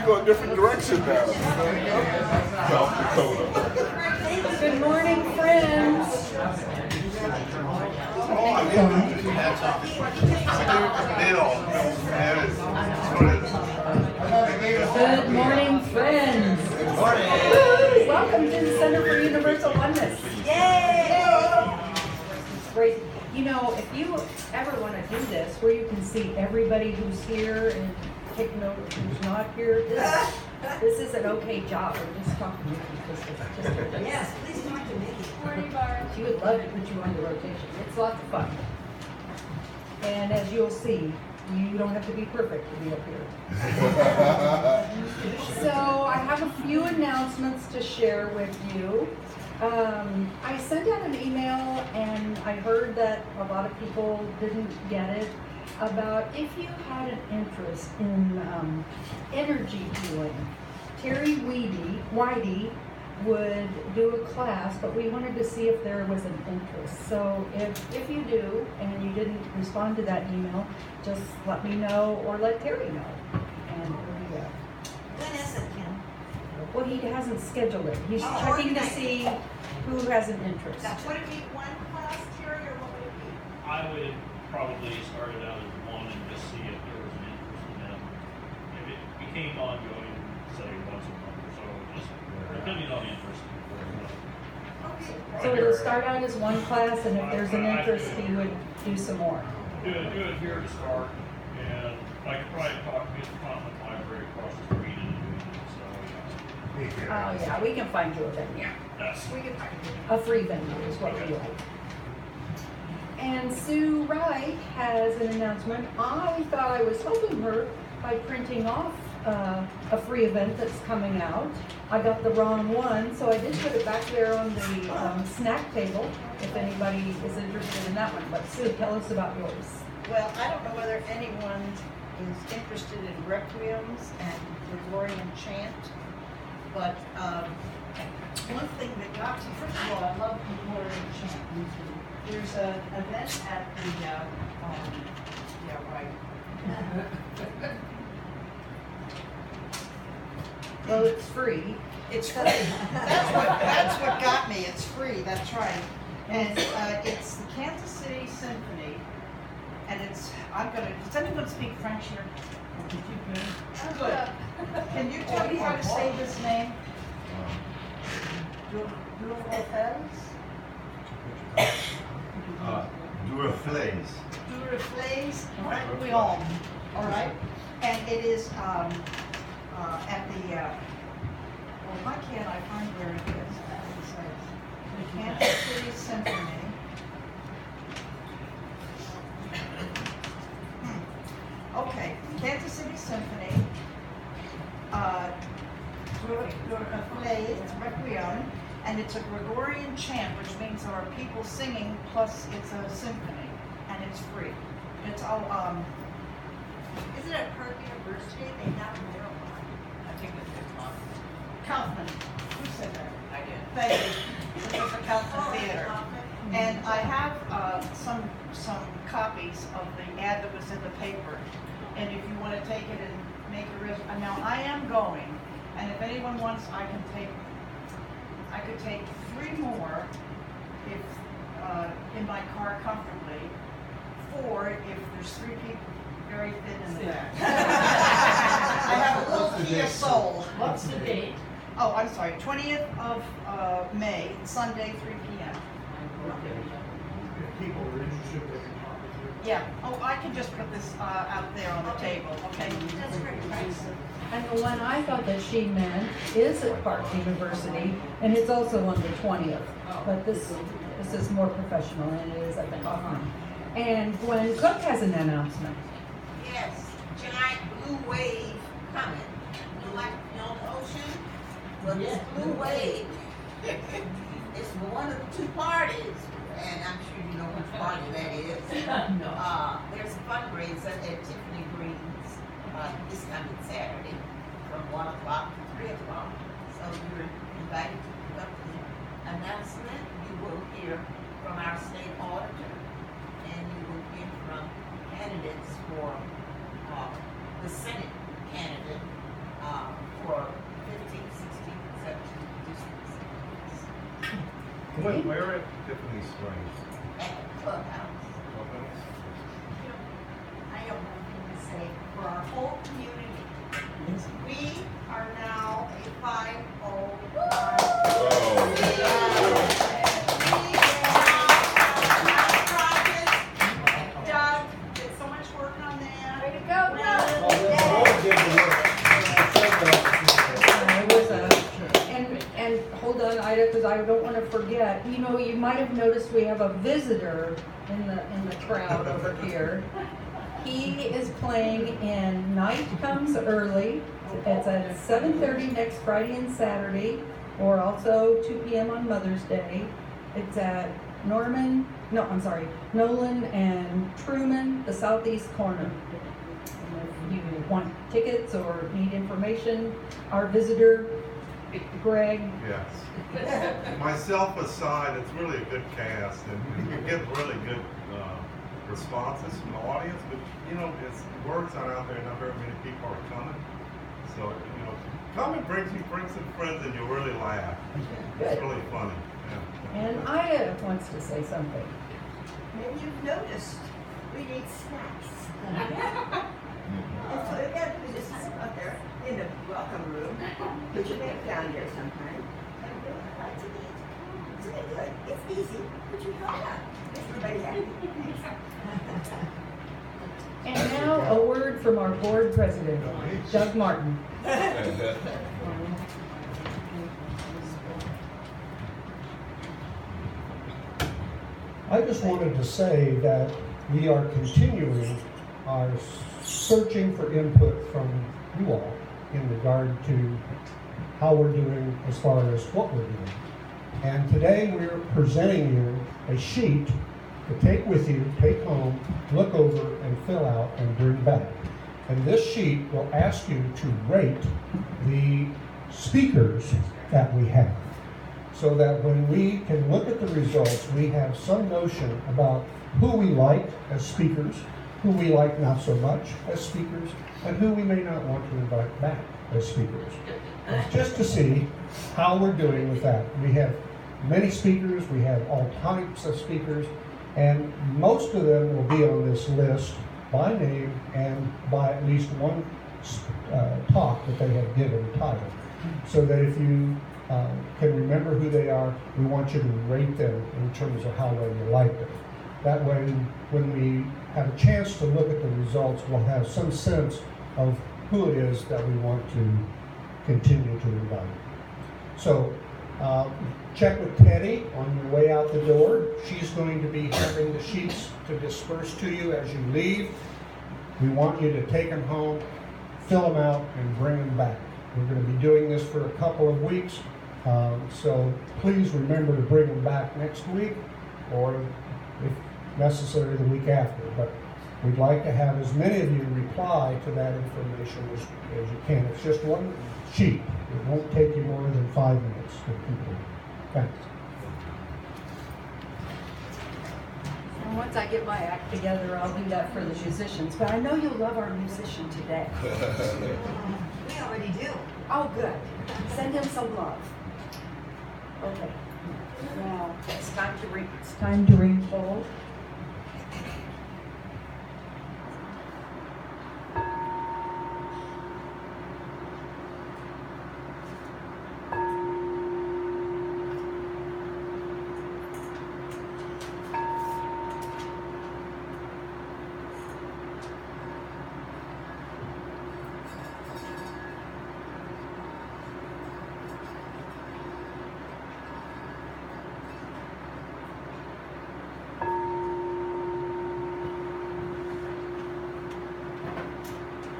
go a different direction now. South Dakota. Good morning, friends. Good morning, friends. Good morning. Welcome to the Center for Universal Oneness. Yay! Great. You know, if you ever want to do this, where you can see everybody who's here and take note of who's not here, this is an okay job. I'm just talking to you because it's just a Yes, please talk to me. morning, Barb. She would love to put you on the rotation. It's lots of fun. And as you'll see, you don't have to be perfect to be up here. So I have a few announcements to share with you. I sent out an email and I heard that a lot of people didn't get it about if you had an interest in energy healing. Terry Whitey would do a class, but we wanted to see if there was an interest. So if you do and you didn't respond to that email, just let me know or let Terry know. And we'll do that. When is it, Kim? Well, he hasn't scheduled it. He's checking to see who has an interest. That's what it be, one class, Terry, or what would it be? I would probably start it out as one and just see if there was an interest in them. If it became ongoing, say once a month or so, just depending on the interest. Okay. So it'll start out as one class, and if there's an interest, he would do some more. Do it here to start, and I could probably talk to the Conlon Library across the street and do it, so Oh, yeah, we can find you a venue. yeah, that's. We can find it. A free venue is what we like. And Sue Wright has an announcement. I thought I was helping her by printing off a free event that's coming out. I got the wrong one, so I did put it back there on the snack table if anybody is interested in that one. But Sue, tell us about yours. Well, I don't know whether anyone is interested in requiems and Gregorian chant, but one thing that got me, first of all, I love Gregorian chant. There's an event at the, yeah, right. Well, it's free. It's free. That's what got me. It's free. That's right. And it's the Kansas City Symphony. And it's, does anyone speak French here? Good. Can you tell me how to say this name? Duraflays. Duraflays Requiem. All right. And it is at the, well, why can't I find where it is? The Kansas City Symphony. Okay, Kansas City Symphony. Duraflays Requiem. And it's a Gregorian chant, which means there are people singing, plus it's a symphony, and it's free. It's all, Is it at Park University? They have a marijuana. I think it's Kaufman. Who said that? I did. Thank you. This is the Kaufman Theater. And I have some copies of the ad that was in the paper. And if you want to take it and make a risk, now I am going, and if anyone wants, I could take 3 more if in my car comfortably, 4 if there's 3 people very thin in the back. I have a little Kia Soul. What's the date? Oh, I'm sorry, 20th of May, Sunday, 3 p.m. People are interested, they can talk with you. Yeah. Oh, I can just put this out there on the table, okay? That's great, thanks. And the one I thought that she meant is at Park University, and it's also on the 20th. But this is more professional, and it is at the Kaufman. And Gwen Cook has an announcement. Yes, giant blue wave coming. You like to be on the ocean? Well, this blue wave is for one of the 2 parties, and I'm sure you know which party that is. There's a fundraiser at Tiffany Green's this coming Saturday from 1 o'clock to 3 o'clock. So you're invited to pick up the announcement. You will hear from our state auditor, and you will hear from candidates for the Senate candidate for 15, 16, 17 districts Wait, where at Tiffany Springs? at the clubhouse. I have one thing to say for our whole community. We are now a 501. Doug did so much work on that. Way to go, Doug. And hold on, Ida, because I don't want to forget. You know, you might have noticed we have a visitor in the crowd over here. He is playing in Night Comes Early. It's at 7:30 next Friday and Saturday, or also 2 p.m. on Mother's Day. It's at Nolan and Truman, the southeast corner. And if you want tickets or need information, our visitor, Greg. Yes. Myself aside, it's really a good cast, and you get really good responses from the audience, but you know, word's not out there, not very many people are coming. So, you know, come and bring some friends and you'll really laugh. It's really funny. Yeah. And Ida wants to say something. Maybe you've noticed we need snacks. And so again, we just sit out there in the welcome room, put your bag down there sometime, and we'll like to eat. It's really good. It's easy. Put your phone up. Everybody happy. And now a word from our board president, Doug Martin. I just wanted to say that we are continuing our searching for input from you all in regard to how we're doing as far as what we're doing. And today we're presenting you a sheet to take with you, take home, look over, and fill out and bring back. And this sheet will ask you to rate the speakers that we have, so that when we can look at the results, we have some notion about who we like as speakers, who we like not so much as speakers, and who we may not want to invite back as speakers. It's just to see how we're doing with that. We have many speakers, we have all types of speakers, and most of them will be on this list by name and by at least one talk that they have given title. So that if you can remember who they are, we want you to rate them in terms of how well you like them. That way, when we have a chance to look at the results, we'll have some sense of who it is that we want to continue to invite. So, check with Teddy on your way out the door. She's going to be having the sheets to disperse to you as you leave. We want you to take them home, fill them out, and bring them back. We're going to be doing this for a couple of weeks, so please remember to bring them back next week, or if necessary, the week after. But we'd like to have as many of you reply to that information as you can. It's just one sheet. It won't take you more than 5 minutes to complete. Thanks. And once I get my act together, I'll do that for the musicians. But I know you'll love our musician today. We already do. Oh, good. Send him some love. Okay. Now, it's time to ring poll.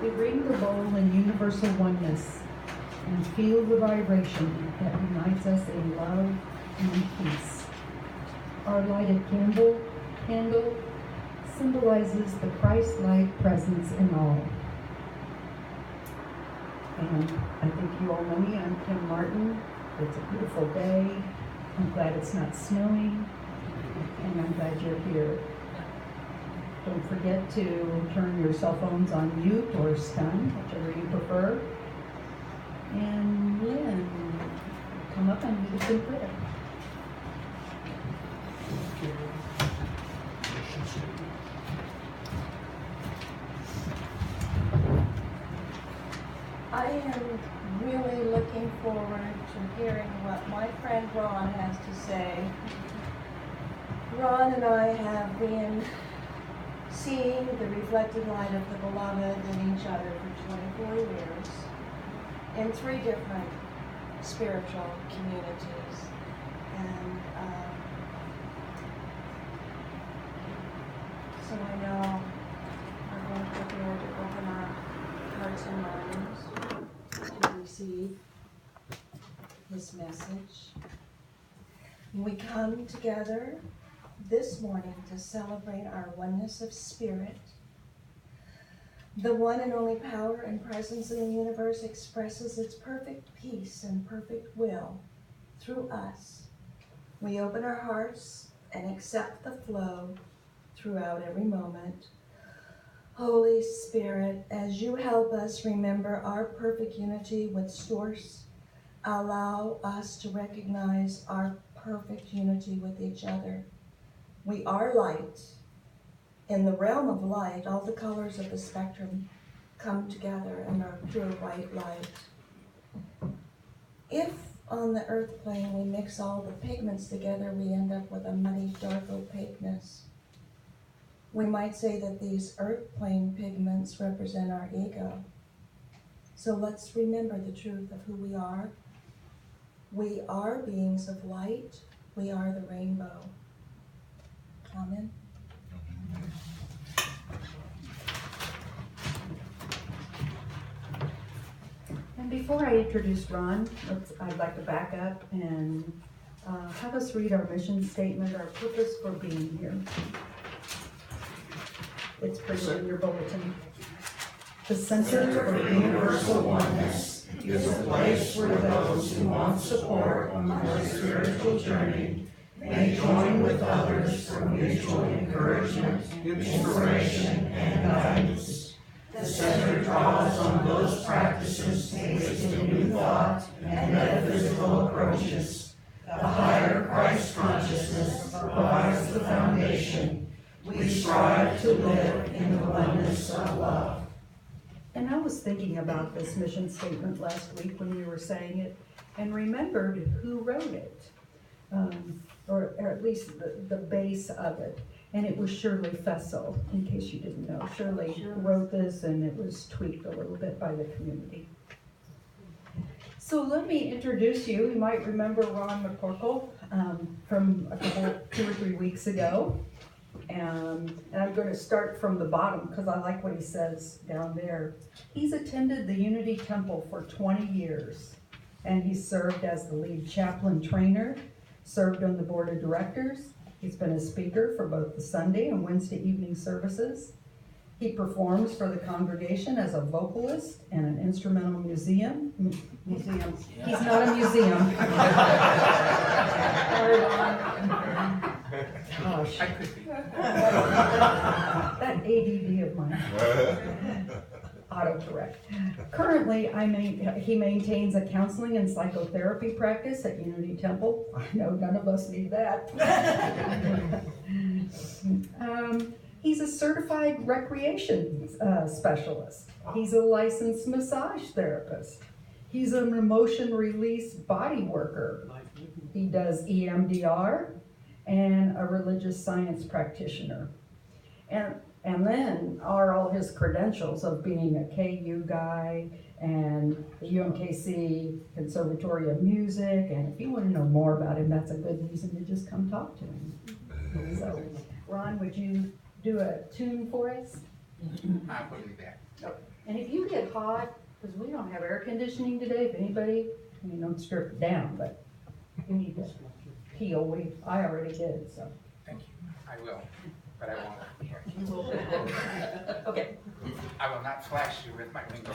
We ring the bowl in universal oneness and feel the vibration that unites us in love and peace. Our lighted candle symbolizes the Christ-like presence in all. And I think you all know me, I'm Kim Martin. It's a beautiful day. I'm glad it's not snowing, and I'm glad you're here. Don't forget to turn your cell phones on mute or stun, whichever you prefer. up and lead us in prayer. I am really looking forward to hearing what my friend Ron has to say. Ron and I have been seeing the reflected light of the beloved in each other for 24 years in 3 different spiritual communities. And so I know we're going to prepare to open our hearts and minds to receive his message. We come together this morning to celebrate our oneness of spirit. The one and only power and presence in the universe expresses its perfect peace and perfect will through us. We open our hearts and accept the flow throughout every moment. Holy Spirit, as you help us remember our perfect unity with Source, allow us to recognize our perfect unity with each other. We are light. In the realm of light, all the colors of the spectrum come together in our pure white light. If on the earth plane we mix all the pigments together, we end up with a muddy, dark opaqueness. We might say that these earth plane pigments represent our ego. So let's remember the truth of who we are. We are beings of light. We are the rainbow. Amen. And before I introduce Ron, I'd like to back up and have us read our mission statement, our purpose for being here. It's printed in your bulletin. The Center for Universal Oneness is a place where those who want support on their spiritual journey may join with others for mutual encouragement, inspiration, and guidance. The Center draws on those practices based in new thought and metaphysical approaches. The higher Christ consciousness provides the foundation. We strive to live in the oneness of love. And I was thinking about this mission statement last week when you were saying it, and remembered who wrote it, or at least the base of it. And it was Shirley Fessel, in case you didn't know. Shirley wrote this, and it was tweaked a little bit by the community. So let me introduce you. You might remember Ron McCorkle from 2 or 3 weeks ago. And I'm going to start from the bottom because I like what he says down there. He's attended the Unity Temple for 20 years, and he's served as the lead chaplain trainer, served on the board of directors. He's been a speaker for both the Sunday and Wednesday evening services. He performs for the congregation as a vocalist and an instrumental museum. He's not a museum. Sorry, Ron. Gosh. That ADD of mine. Autocorrect. Currently, he maintains a counseling and psychotherapy practice at Unity Temple. I know none of us need that. He's a certified recreation specialist. He's a licensed massage therapist. He's an emotion release body worker. He does EMDR and a religious science practitioner. And then are all his credentials of being a KU guy and the UMKC Conservatory of Music. And if you want to know more about him, that's a good reason to just come talk to him. So, Ron, would you do a tune for us? I will do that. Oh, and if you get hot, because we don't have air conditioning today, if anybody, don't strip it down, but you need to peel. I already did, so. Thank you. I will, but I won't. Okay. I will not flash you with my finger.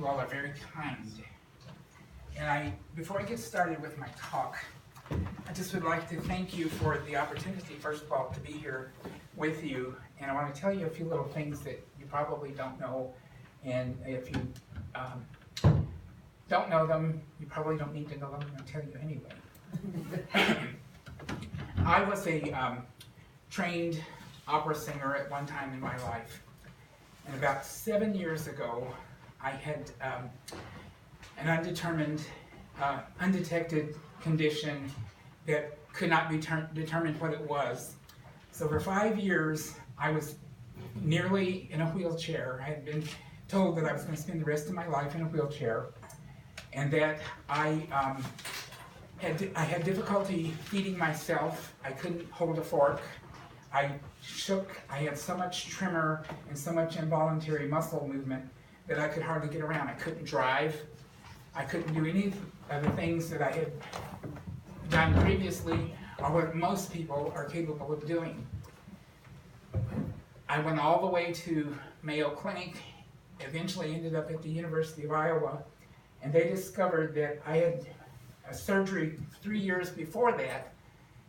You all are very kind. And before I get started with my talk, I just would like to thank you for the opportunity, first of all, to be here with you. And I want to tell you a few little things that you probably don't know. And if you don't know them, you probably don't need to know them. I'm going to tell you anyway. I was a trained opera singer at one time in my life. And about 7 years ago, I had an undetermined, undetected condition that could not be determined what it was. So for 5 years, I was nearly in a wheelchair. I had been told that I was going to spend the rest of my life in a wheelchair, and that I had difficulty feeding myself. I couldn't hold a fork. I shook. I had so much tremor and so much involuntary muscle movement that I could hardly get around. I couldn't drive. I couldn't do any of the things that I had done previously, or what most people are capable of doing. I went all the way to Mayo Clinic, eventually ended up at the University of Iowa, and they discovered that I had a surgery 3 years before that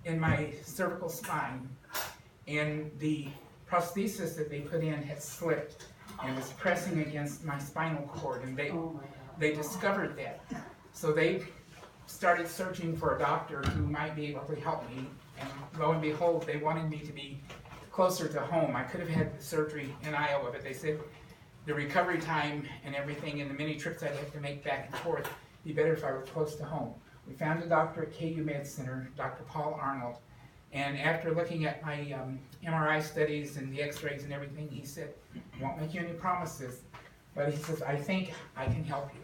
in my cervical spine, and the prosthesis that they put in had slipped and was pressing against my spinal cord, and they discovered that. So they started searching for a doctor who might be able to help me, and lo and behold, they wanted me to be closer to home. I could have had the surgery in Iowa, but they said the recovery time and everything and the many trips I'd have to make back and forth, it'd be better if I were close to home. We found a doctor at CUO Med Center, Dr. Paul Arnold, and after looking at my MRI studies and the x-rays and everything, he said, I won't make you any promises, but he says, I think I can help you.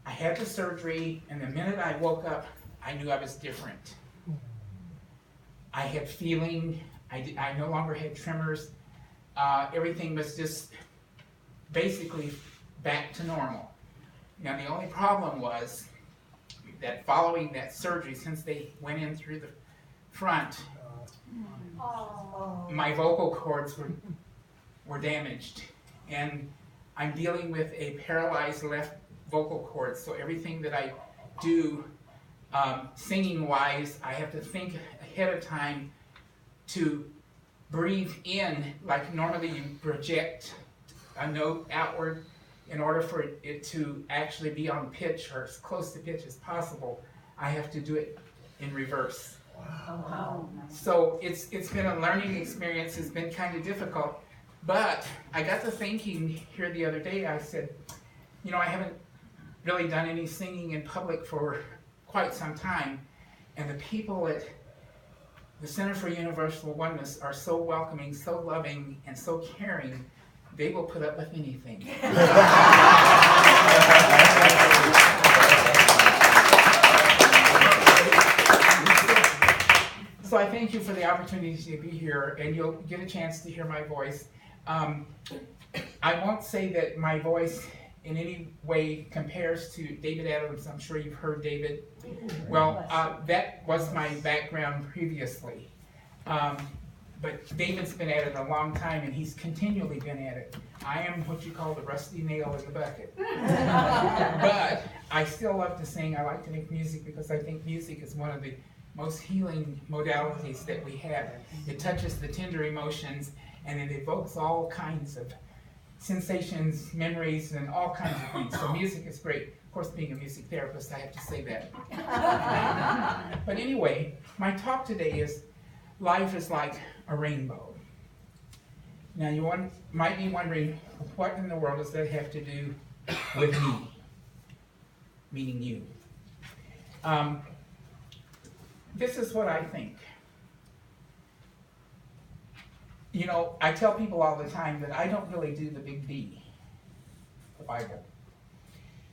I had the surgery, and the minute I woke up, I knew I was different. I had feeling, I no longer had tremors. Everything was just basically back to normal. Now the only problem was that following that surgery, since they went in through the front, my vocal cords were damaged. And I'm dealing with a paralyzed left vocal cord, so everything that I do singing-wise, I have to think ahead of time to breathe in, like normally you project a note outward in order for it to actually be on pitch or as close to pitch as possible. I have to do it in reverse. Wow. So it's been a learning experience. It's been kind of difficult, but I got to thinking here the other day. I said, you know, I haven't really done any singing in public for quite some time, and the people at the Center for Universal Oneness are so welcoming, so loving, and so caring, they will put up with anything. So I thank you for the opportunity to be here, and you'll get a chance to hear my voice. I won't say that my voice in any way compares to David Adams. I'm sure you've heard David. Well, that was my background previously. But David's been at it a long time, and he's continually been at it. I am what you call the rusty nail in the bucket. But I still love to sing. I like to make music because I think music is one of the most healing modalities that we have. It touches the tender emotions, and it evokes all kinds of sensations, memories, and all kinds of things. So music is great. Of course, being a music therapist, I have to say that. But anyway, my talk today is life is like a rainbow. Now you might be wondering, what in the world does that have to do with me? Meaning you. This is what I think. You know, I tell people all the time that I don't really do the big D, the Bible,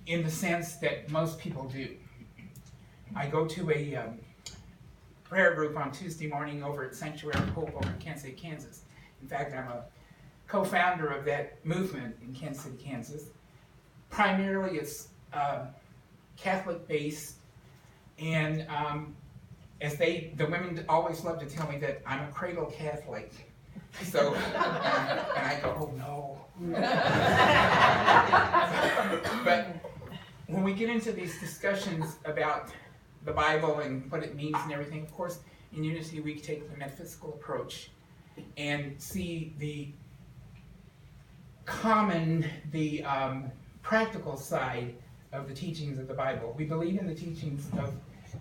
in the sense that most people do. I go to a prayer group on Tuesday morning over at Sanctuary Hope over in Kansas City, Kansas. In fact, I'm a co-founder of that movement in Kansas City, Kansas. Primarily it's Catholic-based, and the women always love to tell me that I'm a cradle Catholic. So, and I go, oh no. when we get into these discussions about the Bible and what it means and everything, of course, in Unity we take the metaphysical approach and see the practical side of the teachings of the Bible. We believe in the teachings of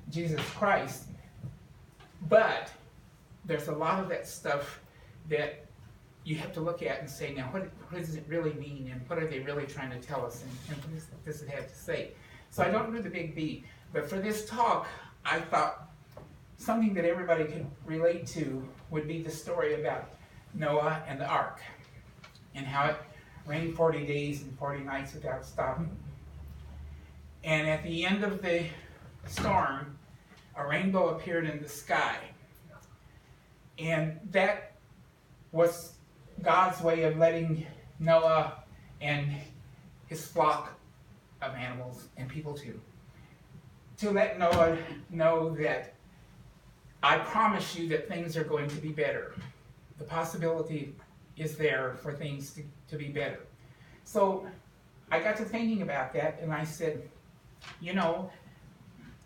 Jesus Christ, but there's a lot of that stuff that you have to look at and say, now what does it really mean, and what are they really trying to tell us, and what does it have to say? So I don't do the big B, but for this talk, I thought something that everybody could relate to would be the story about Noah and the ark, and how it rained 40 days and 40 nights without stopping. And at the end of the storm, a rainbow appeared in the sky. And that was God's way of letting Noah and his flock of animals and people too, to let Noah know that I promise you that things are going to be better. The possibility is there for things to be better. So I got to thinking about that, and I said, you know,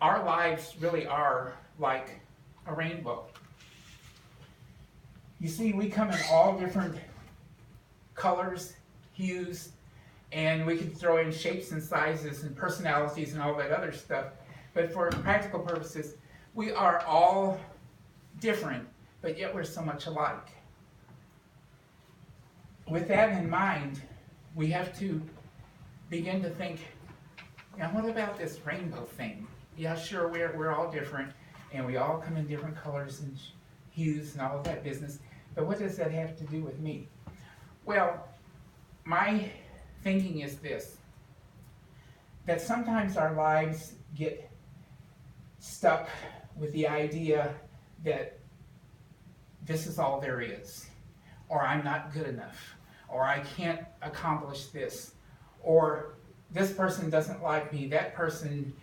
our lives really are like a rainbow. You see, we come in all different colors, hues, and we can throw in shapes and sizes and personalities and all that other stuff. But for practical purposes, we are all different, but yet we're so much alike. With that in mind, we have to begin to think, now what about this rainbow thing? Yeah, sure, we're all different, and we all come in different colors and hues and all of that business, but what does that have to do with me? Well, my thinking is this, that sometimes our lives get stuck with the idea that this is all there is, or I'm not good enough, or I can't accomplish this, or this person doesn't like me, that person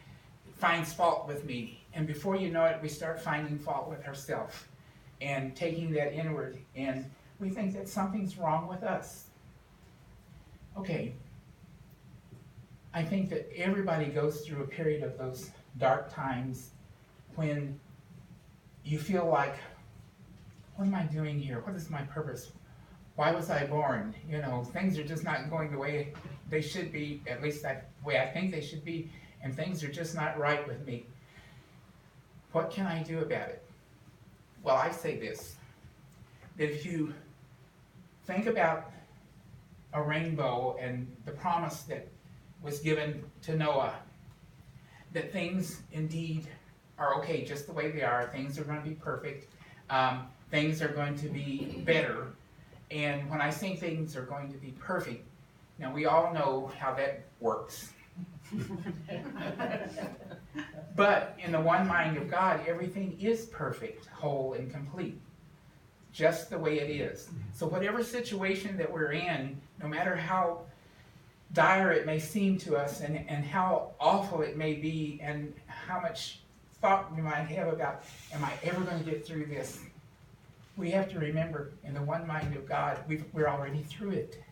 finds fault with me, and before you know it, we start finding fault with ourselves and taking that inward, and we think that something's wrong with us. Okay, I think that everybody goes through a period of those dark times when you feel like, what am I doing here? What is my purpose? Why was I born? You know, things are just not going the way they should be, at least the way I think they should be, and things are just not right with me. What can I do about it? Well, I say this, that if you think about a rainbow and the promise that was given to Noah, that things indeed are okay just the way they are, things are going to be perfect, things are going to be better, and when I say things are going to be perfect, now we all know how that works. But in the one mind of God, everything is perfect, whole, and complete, just the way it is. So whatever situation that we're in, no matter how dire it may seem to us, and how awful it may be, and how much thought we might have about, am I ever going to get through this? We have to remember, in the one mind of God, we're already through it.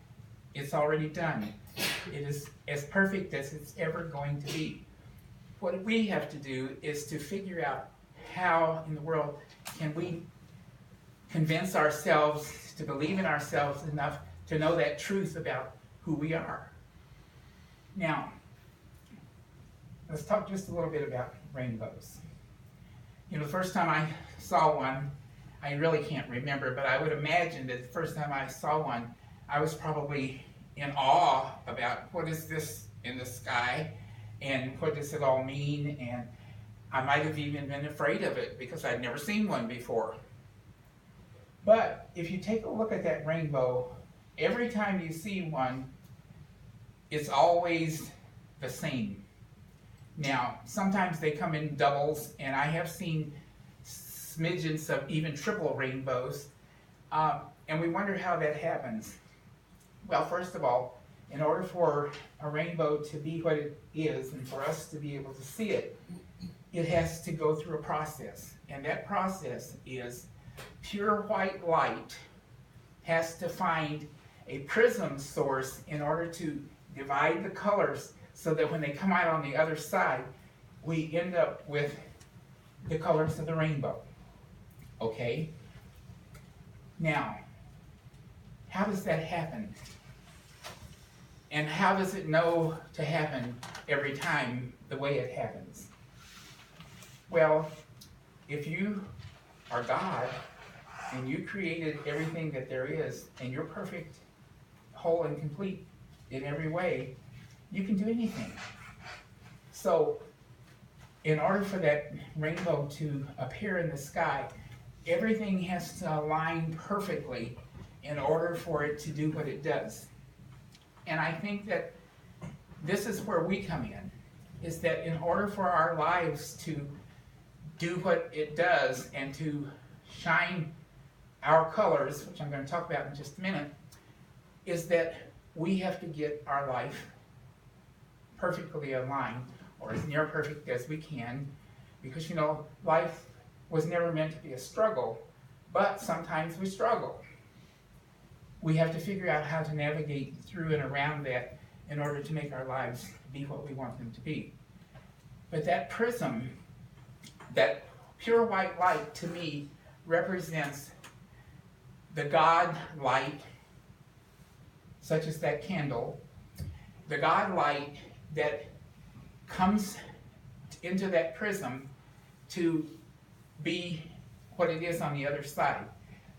It's already done. It is as perfect as it's ever going to be. What we have to do is to figure out how in the world can we convince ourselves to believe in ourselves enough to know that truth about who we are. Now, let's talk just a little bit about rainbows. You know, the first time I saw one, I really can't remember, but I would imagine that the first time I saw one, I was probably in awe about what is this in the sky and what does it all mean, and I might have even been afraid of it because I'd never seen one before. But if you take a look at that rainbow, every time you see one, it's always the same. Now, sometimes they come in doubles, and I have seen smidgens of even triple rainbows, and we wonder how that happens. Well, first of all, in order for a rainbow to be what it is, and for us to be able to see it, it has to go through a process, and that process is pure white light has to find a prism source in order to divide the colors so that when they come out on the other side, we end up with the colors of the rainbow. Okay? Now, how does that happen? And how does it know to happen every time the way it happens? Well, if you are God and you created everything that there is and you're perfect, whole, and complete in every way, you can do anything. So, in order for that rainbow to appear in the sky, everything has to align perfectly in order for it to do what it does. And I think that this is where we come in, is that in order for our lives to do what it does and to shine our colors, which I'm going to talk about in just a minute, is that we have to get our life perfectly aligned, or as near perfect as we can, because, you know, life was never meant to be a struggle, but sometimes we struggle. We have to figure out how to navigate through and around that in order to make our lives be what we want them to be. But that prism, that pure white light, to me, represents the God light, such as that candle, the God light that comes into that prism to be what it is on the other side.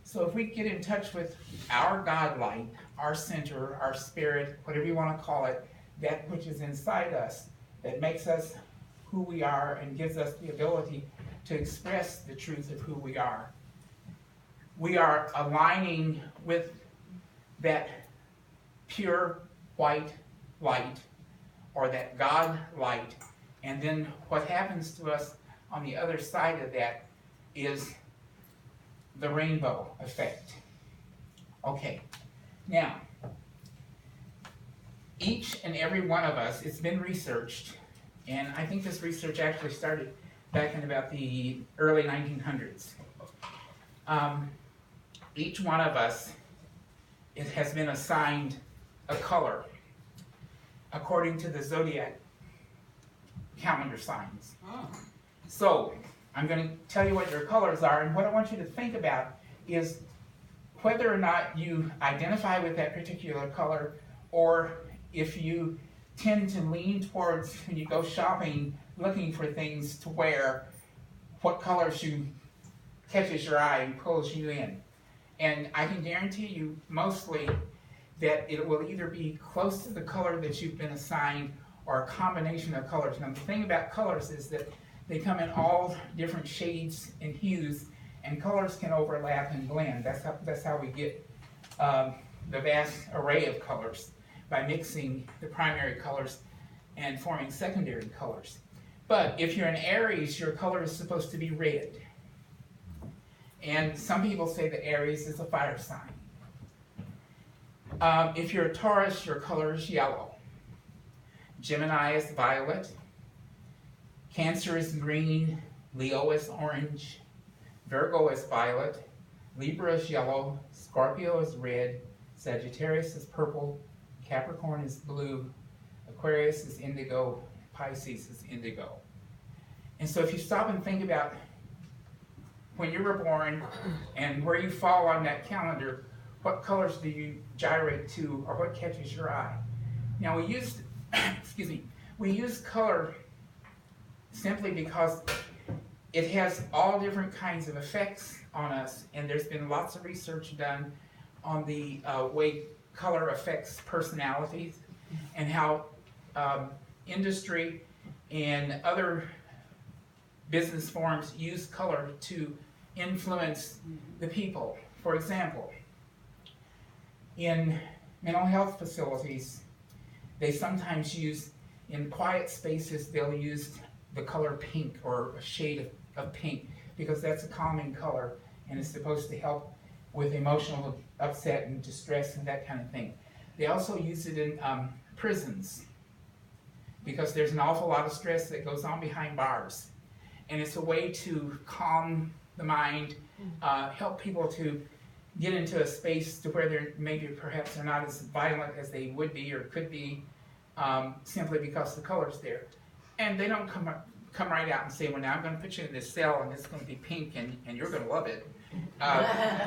So if we get in touch with our God light, our center, our spirit, whatever you want to call it, that which is inside us, that makes us who we are and gives us the ability to express the truth of who we are aligning with that pure white light, or that God light, and then what happens to us on the other side of that is the rainbow effect. Okay, now, each and every one of us, it's been researched, and I think this research actually started back in about the early 1900s. Each one of us has been assigned a color according to the zodiac calendar signs. So, I'm going to tell you what your colors are, and what I want you to think about is whether or not you identify with that particular color, or if you tend to lean towards, when you go shopping, looking for things to wear, what colors catches your eye and pulls you in. And I can guarantee you mostly that it will either be close to the color that you've been assigned, or a combination of colors. Now the thing about colors is that they come in all different shades and hues, and colors can overlap and blend. That's how we get the vast array of colors, by mixing the primary colors and forming secondary colors. But if you're an Aries, your color is supposed to be red. And some people say that Aries is a fire sign. If you're a Taurus, your color is yellow. Gemini is violet. Cancer is green. Leo is orange. Virgo is violet. Libra is yellow. Scorpio is red. Sagittarius is purple. Capricorn is blue. Aquarius is indigo. Pisces is indigo. And so if you stop and think about when you were born and where you fall on that calendar, what colors do you gyrate to, or what catches your eye? Now we use, we use color simply because it has all different kinds of effects on us, and there's been lots of research done on the way color affects personalities, and how industry and other business forms use color to influence the people. For example, in mental health facilities, they sometimes use, in quiet spaces, they'll use the color pink, or a shade of pink, because that's a calming color and is supposed to help with emotional upset and distress and that kind of thing. They also use it in prisons, because there's an awful lot of stress that goes on behind bars. And it's a way to calm the mind, help people to get into a space to where they're maybe perhaps they're not as violent as they would be or could be, simply because the color's there. And they don't come right out and say, well, now I'm going to put you in this cell and it's going to be pink and you're going to love it.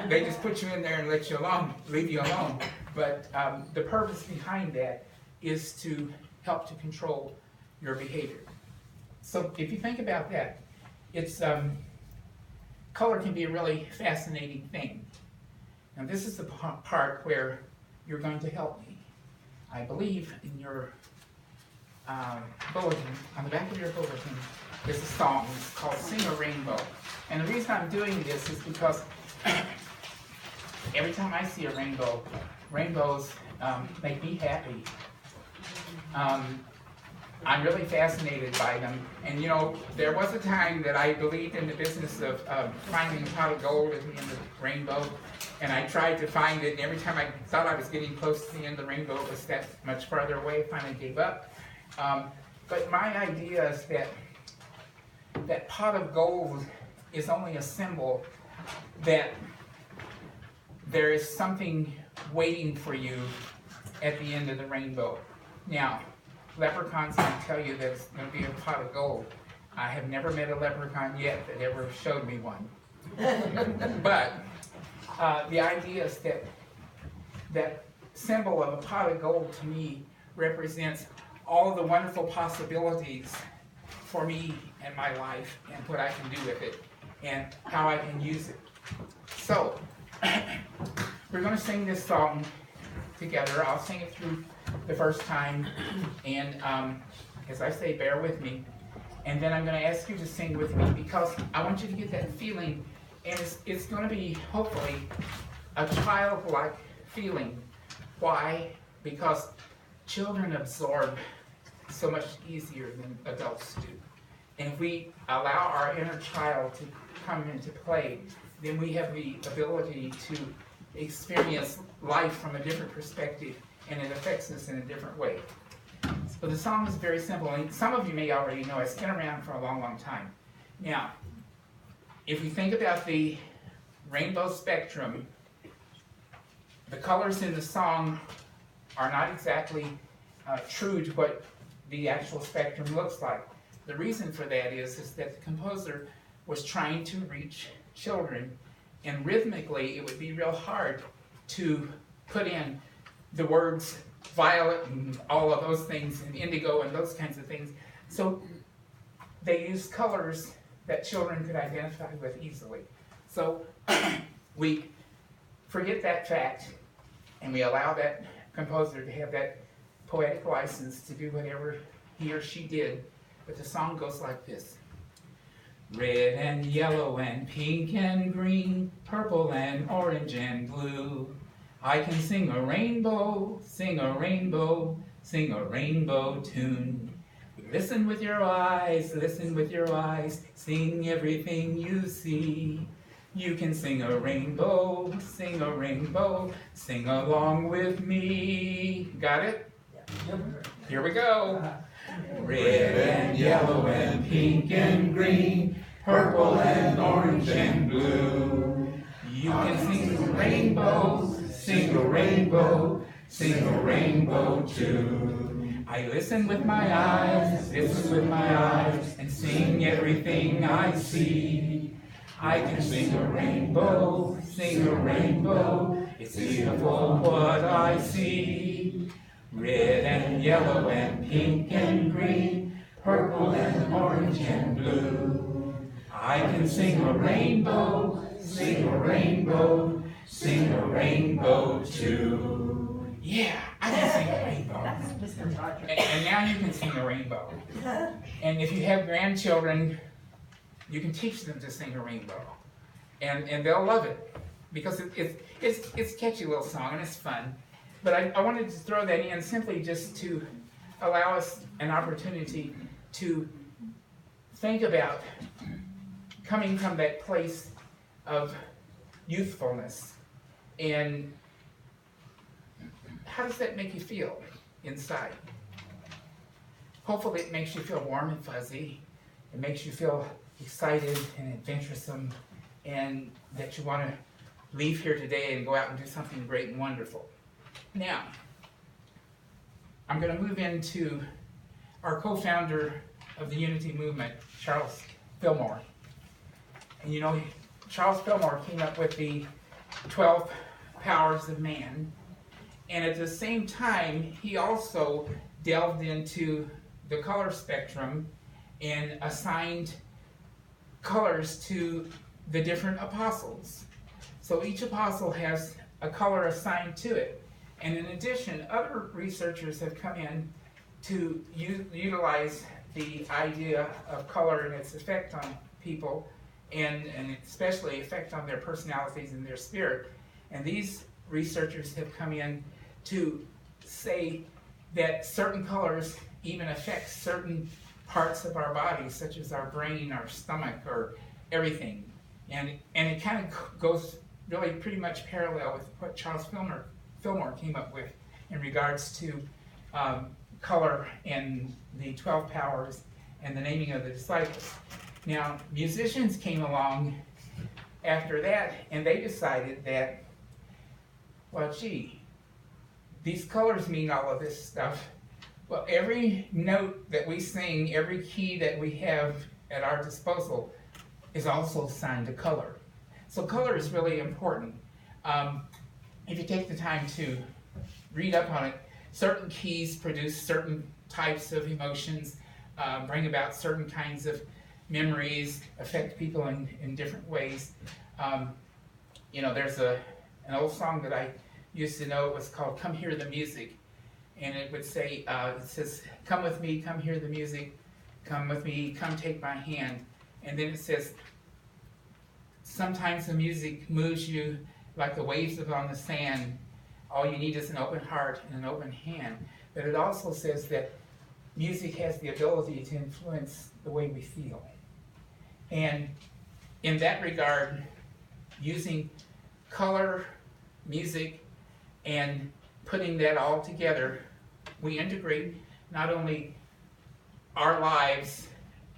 They just put you in there and let you alone, leave you alone. But the purpose behind that is to help to control your behavior. So if you think about that, it's color can be a really fascinating thing. Now this is the part where you're going to help me. I believe in your bulletin, on the back of your bulletin, is a song. It's called Sing a Rainbow. And the reason I'm doing this is because every time I see a rainbow, rainbows make me happy. I'm really fascinated by them. And you know, there was a time that I believed in the business of finding a pot of gold at the end of the rainbow. And I tried to find it, and every time I thought I was getting close to the end of the rainbow, it was that much farther away. I finally gave up. But my idea is that pot of gold is only a symbol that there is something waiting for you at the end of the rainbow. Now, leprechauns can tell you that it's going to be a pot of gold. I have never met a leprechaun yet that ever showed me one. But the idea is that symbol of a pot of gold to me represents all the wonderful possibilities for me and my life and what I can do with it and how I can use it. So, we're going to sing this song together. I'll sing it through the first time, and as I say, bear with me. And then I'm going to ask you to sing with me because I want you to get that feeling, and it's going to be, hopefully, a childlike feeling. Why? Because children absorb so much easier than adults do. And if we allow our inner child to come into play, then we have the ability to experience life from a different perspective, and it affects us in a different way. So the song is very simple, and some of you may already know it's been around for a long, long time. Now, if you think about the rainbow spectrum, the colors in the song are not exactly true to what the actual spectrum looks like. The reason for that is that the composer was trying to reach children, and rhythmically it would be real hard to put in the words violet and all of those things and indigo and those kinds of things. So they used colors that children could identify with easily. So we forget that fact and we allow that composer to have that poetic license to do whatever he or she did. But the song goes like this. Red and yellow and pink and green, purple and orange and blue. I can sing a rainbow, sing a rainbow, sing a rainbow tune. Listen with your eyes, sing everything you see. You can sing a rainbow, sing along with me. Got it? Here we go. Red and yellow and pink and green, purple and orange and blue. You can sing a rainbow, sing a rainbow, sing a rainbow too. I listen with my eyes, and sing everything I see. I can sing a rainbow, it's beautiful what I see. Red and yellow and pink and green, purple and orange and blue. I can sing a rainbow, sing a rainbow too. Yeah, I can sing a rainbow. And now you can sing a rainbow. And if you have grandchildren, you can teach them to sing a rainbow. And they'll love it. Because it's a catchy little song and it's fun. But I wanted to throw that in simply just to allow us an opportunity to think about coming from that place of youthfulness. And how does that make you feel inside? Hopefully it makes you feel warm and fuzzy. It makes you feel excited and adventuresome, and that you want to leave here today and go out and do something great and wonderful. Now, I'm going to move into our co-founder of the Unity Movement, Charles Fillmore. And you know, Charles Fillmore came up with the 12 powers of man. And at the same time, he also delved into the color spectrum and assigned colors to the different apostles. So each apostle has a color assigned to it. And in addition, other researchers have come in to utilize the idea of color and its effect on people, and especially effect on their personalities and their spirit. And these researchers have come in to say that certain colors even affect certain parts of our body, such as our brain, our stomach, or everything. And it kind of goes really pretty much parallel with what Charles Fillmore came up with in regards to color and the 12 powers and the naming of the disciples. Now, musicians came along after that, and they decided that, well, gee, these colors mean all of this stuff. Well, every note that we sing, every key that we have at our disposal is also assigned a color. So color is really important. If you take the time to read up on it, certain keys produce certain types of emotions, bring about certain kinds of memories, affect people in different ways. You know, there's an old song that I used to know. It was called "Come Hear the Music," and it would say, it says, "Come with me, come hear the music. Come with me, come take my hand." And then it says, "Sometimes the music moves you like the waves upon the sand. All you need is an open heart and an open hand." But it also says that music has the ability to influence the way we feel. And in that regard, using color, music, and putting that all together, we integrate not only our lives,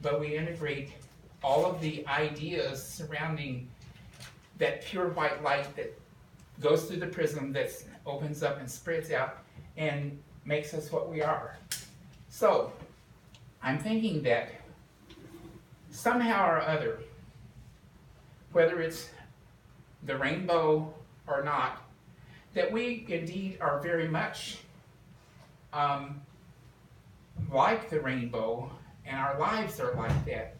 but we integrate all of the ideas surrounding that pure white light that goes through the prism, that opens up and spreads out and makes us what we are. So, I'm thinking that somehow or other, whether it's the rainbow or not, that we indeed are very much like the rainbow, and our lives are like that,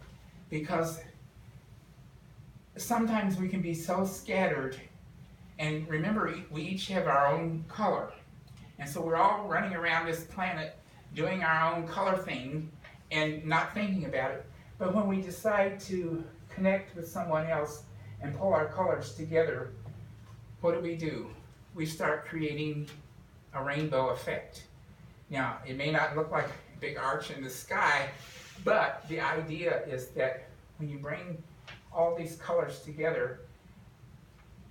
because sometimes we can be so scattered. And remember, we each have our own color. And so we're all running around this planet doing our own color thing and not thinking about it. But when we decide to connect with someone else and pull our colors together, what do? We start creating a rainbow effect. Now, it may not look like a big arch in the sky, but the idea is that when you bring all these colors together,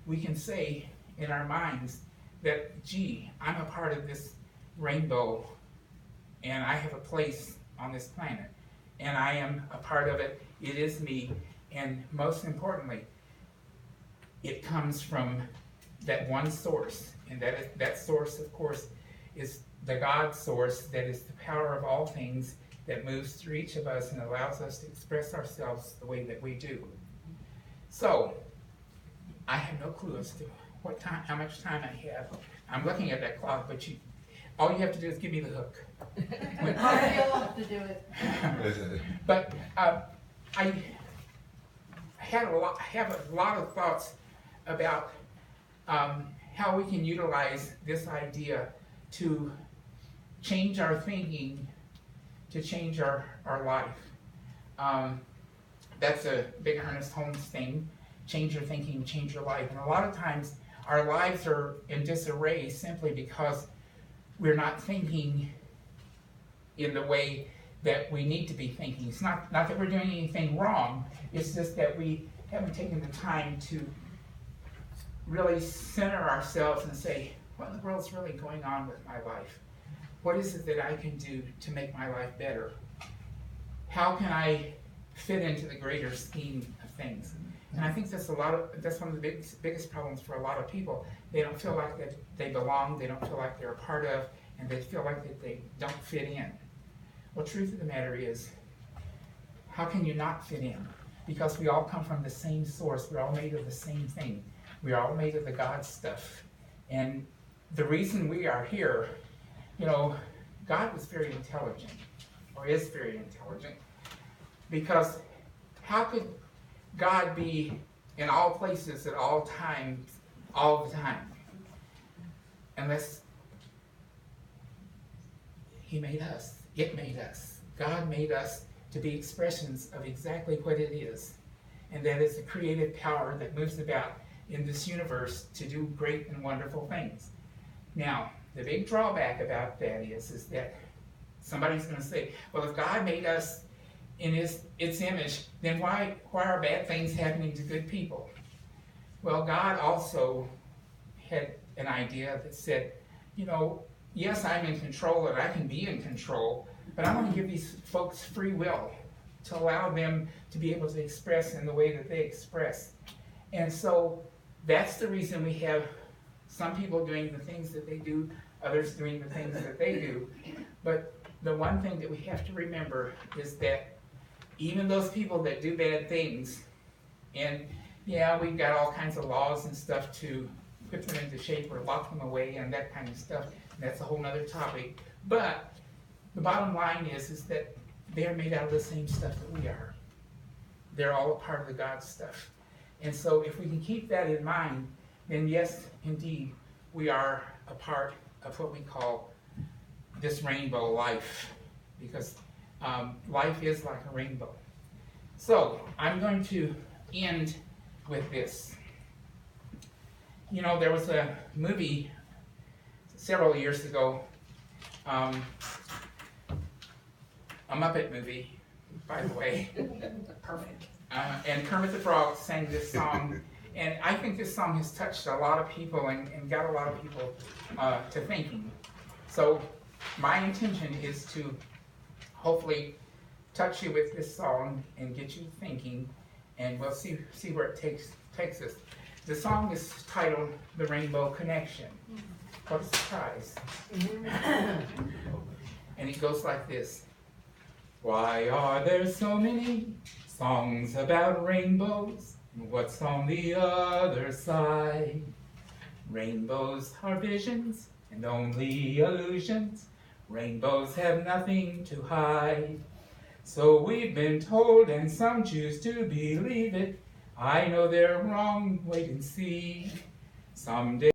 we can say in our minds that, gee, I'm a part of this rainbow, and I have a place on this planet, and I am a part of it. It is me, and most importantly, it comes from that one source, and that source, of course, is the God source that is the power of all things that moves through each of us and allows us to express ourselves the way that we do. So, I have no clue as to how much time I have. I'm looking at that clock, but all you have to do is give me the hook. I'll love to do it. But I have a lot of thoughts about how we can utilize this idea to change our thinking, to change our life. That's a big Ernest Holmes thing. Change your thinking, change your life. And a lot of times our lives are in disarray simply because we're not thinking in the way that we need to be thinking. It's not that we're doing anything wrong, it's just that we haven't taken the time to really center ourselves and say, what in the world's really going on with my life? What is it that I can do to make my life better? How can I fit into the greater scheme of things? And I think that's one of the biggest problems for a lot of people. They don't feel like that they belong, they don't feel like they're a part of, and they feel like that they don't fit in. Well, truth of the matter is, how can you not fit in? Because we all come from the same source. We're all made of the same thing. We're all made of the God stuff. And the reason we are here, you know, God was very intelligent, or is very intelligent, because how could God be in all places at all times, all the time, unless He made us? It made us. God made us to be expressions of exactly what it is, and that is a creative power that moves about in this universe to do great and wonderful things. Now, the big drawback about that is that somebody's going to say, well, if God made us in its image, then why are bad things happening to good people? Well, God also had an idea that said, you know, yes, I'm in control and I can be in control, but I want to give these folks free will to allow them to be able to express in the way that they express. And so that's the reason we have some people doing the things that they do, others doing the things that they do. But the one thing that we have to remember is that even those people that do bad things, and yeah, we've got all kinds of laws and stuff to put them into shape or lock them away and that kind of stuff. And that's a whole nother topic. But the bottom line is that they're made out of the same stuff that we are. They're all a part of the God stuff. And so if we can keep that in mind, then yes, indeed, we are a part of what we call this rainbow life, because life is like a rainbow. So I'm going to end with this. You know, there was a movie several years ago, a Muppet movie, by the way. Perfect. And Kermit the Frog sang this song, and I think this song has touched a lot of people and got a lot of people to thinking. So my intention is to hopefully touch you with this song and get you thinking, and we'll see where it takes us. The song is titled "The Rainbow Connection." What a surprise. And it goes like this. Why are there so many songs about rainbows? What's on the other side? Rainbows are visions and only illusions. Rainbows have nothing to hide. So we've been told, and some choose to believe it. I know they're wrong, wait and see. Someday